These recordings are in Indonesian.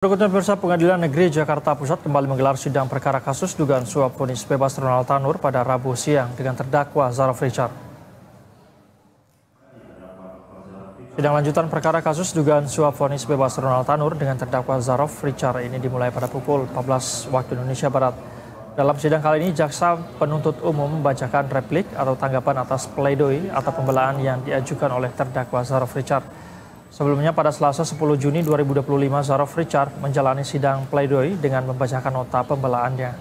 Berikutnya pemirsa, Pengadilan Negeri Jakarta Pusat kembali menggelar sidang perkara kasus dugaan suap vonis bebas Ronald Tanur pada Rabu siang dengan terdakwa Zarov Richard. Sidang lanjutan perkara kasus dugaan suap vonis bebas Ronald Tanur dengan terdakwa Zarov Richard ini dimulai pada pukul 14 waktu Indonesia Barat. Dalam sidang kali ini, jaksa penuntut umum membacakan replik atau tanggapan atas pledoi atau pembelaan yang diajukan oleh terdakwa Zarov Richard. Sebelumnya pada Selasa 10 Juni 2025, Zarov Richard menjalani sidang pledoi dengan membacakan nota pembelaannya.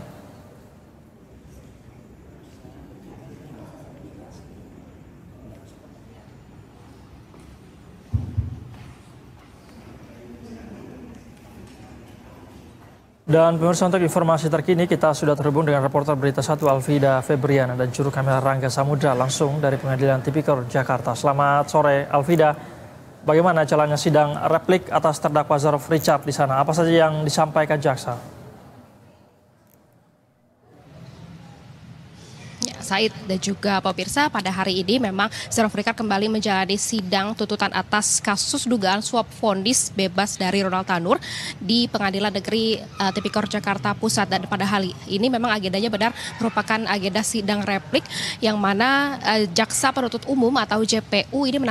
Dan pemirsa, untuk informasi terkini kita sudah terhubung dengan reporter Berita 1 Alvida Febriana dan juru kamera Rangga Samudra langsung dari Pengadilan Tipikor Jakarta. Selamat sore Alvida. Bagaimana jalannya sidang replik atas terdakwa Zarov Richard di sana? Apa saja yang disampaikan jaksa? Said dan juga pemirsa, pada hari ini memang Zarov Richard kembali menjalani sidang tuntutan atas kasus dugaan suap vonis bebas dari Ronald Tanur di Pengadilan Negeri Tipikor Jakarta Pusat. Dan pada hari ini memang agendanya benar merupakan agenda sidang replik yang mana jaksa penuntut umum atau JPU ini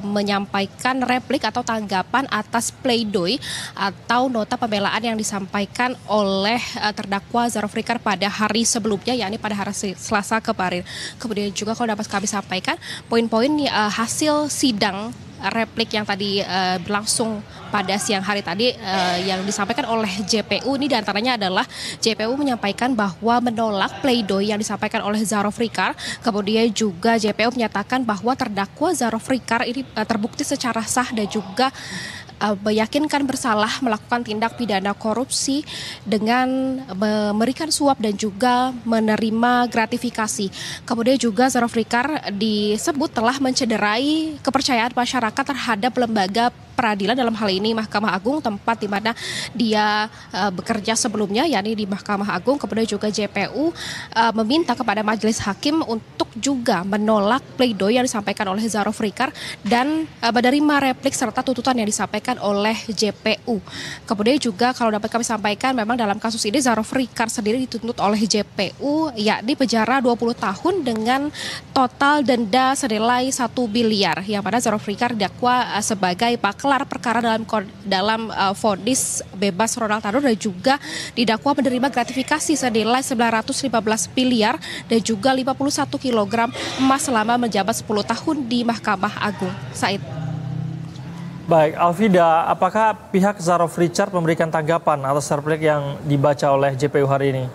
menyampaikan replik atau tanggapan atas pledoi atau nota pembelaan yang disampaikan oleh terdakwa Zarov Richard pada hari sebelumnya, yakni pada hari Selasa kemarin. Kemudian juga kalau dapat kami sampaikan poin-poin hasil sidang replik yang tadi berlangsung pada siang hari tadi yang disampaikan oleh JPU ini diantaranya adalah JPU menyampaikan bahwa menolak pledoi yang disampaikan oleh Zarov Richard. Kemudian juga JPU menyatakan bahwa terdakwa Zarov Richard ini terbukti secara sah dan juga meyakinkan bersalah melakukan tindak pidana korupsi dengan memberikan suap dan juga menerima gratifikasi. Kemudian juga Zarov Richard disebut telah mencederai kepercayaan masyarakat terhadap lembaga peradilan, dalam hal ini Mahkamah Agung, tempat di mana dia bekerja sebelumnya, yakni di Mahkamah Agung. Kemudian juga JPU meminta kepada majelis hakim untuk juga menolak pledoi yang disampaikan oleh Zarov Richard dan menerima replik serta tuntutan yang disampaikan oleh JPU. Kemudian juga kalau dapat kami sampaikan, memang dalam kasus ini Zarov Richard sendiri dituntut oleh JPU yakni penjara 20 tahun dengan total denda senilai 1 miliar, yang mana Zarov Richard didakwa sebagai paklar perkara dalam vonis bebas Ronald Tanur dan juga didakwa menerima gratifikasi senilai 915 miliar dan juga 51 kilogram emas selama menjabat 10 tahun di Mahkamah Agung. Said. Baik, Alvida, apakah pihak Zarov Richard memberikan tanggapan atas replik yang dibaca oleh JPU hari ini?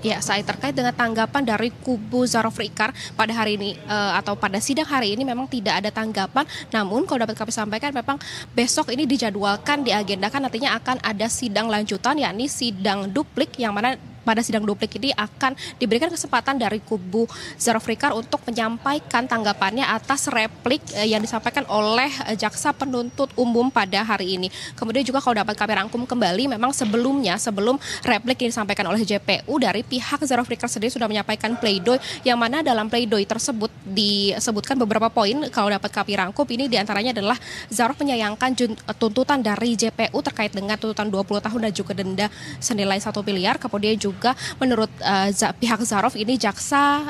Ya, saya terkait dengan tanggapan dari kubu Zarov Richard pada hari ini atau pada sidang hari ini memang tidak ada tanggapan. Namun kalau dapat kami sampaikan, memang besok ini dijadwalkan, diagendakan nantinya akan ada sidang lanjutan, yakni sidang duplik, yang mana pada sidang duplik ini akan diberikan kesempatan dari kubu Zarov Richard untuk menyampaikan tanggapannya atas replik yang disampaikan oleh jaksa penuntut umum pada hari ini. Kemudian juga kalau dapat kami rangkum kembali, memang sebelum replik yang disampaikan oleh JPU, dari pihak Zarov Richard sendiri sudah menyampaikan pledoi, yang mana dalam pledoi tersebut disebutkan beberapa poin. Kalau dapat kami rangkum, ini diantaranya adalah Zarov menyayangkan tuntutan dari JPU terkait dengan tuntutan 20 tahun dan juga denda senilai 1 miliar. Kemudian juga menurut pihak Zarov ini jaksa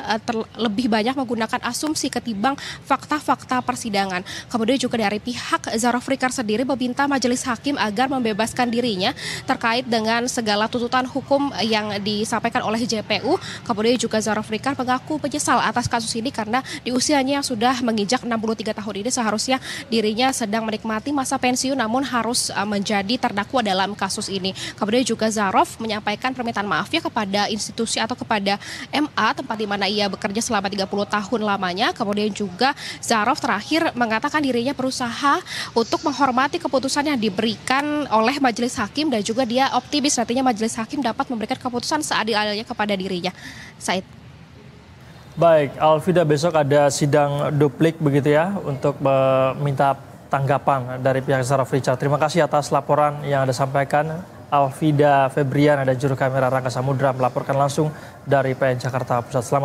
lebih banyak menggunakan asumsi ketimbang fakta-fakta persidangan. Kemudian juga dari pihak Zarov Richard sendiri meminta majelis hakim agar membebaskan dirinya terkait dengan segala tuntutan hukum yang disampaikan oleh JPU. Kemudian juga Zarov Richard mengaku menyesal atas kasus ini karena di usianya yang sudah menginjak 63 tahun ini seharusnya dirinya sedang menikmati masa pensiun, namun harus menjadi terdakwa dalam kasus ini. Kemudian juga Zarov menyampaikan permintaan maaf kepada institusi atau kepada MA, tempat di mana ia bekerja selama 30 tahun lamanya. Kemudian juga Zarov terakhir mengatakan dirinya berusaha untuk menghormati keputusan yang diberikan oleh majelis hakim dan juga dia optimis nantinya majelis hakim dapat memberikan keputusan seadil-adilnya kepada dirinya. Said. Baik, Alvida, besok ada sidang duplik begitu ya untuk meminta tanggapan dari pihak Zarov Richard. Terima kasih atas laporan yang Anda sampaikan. Alvida Febriana dan juru kamera Rangga Samudra melaporkan langsung dari PN Jakarta Pusat. Selamat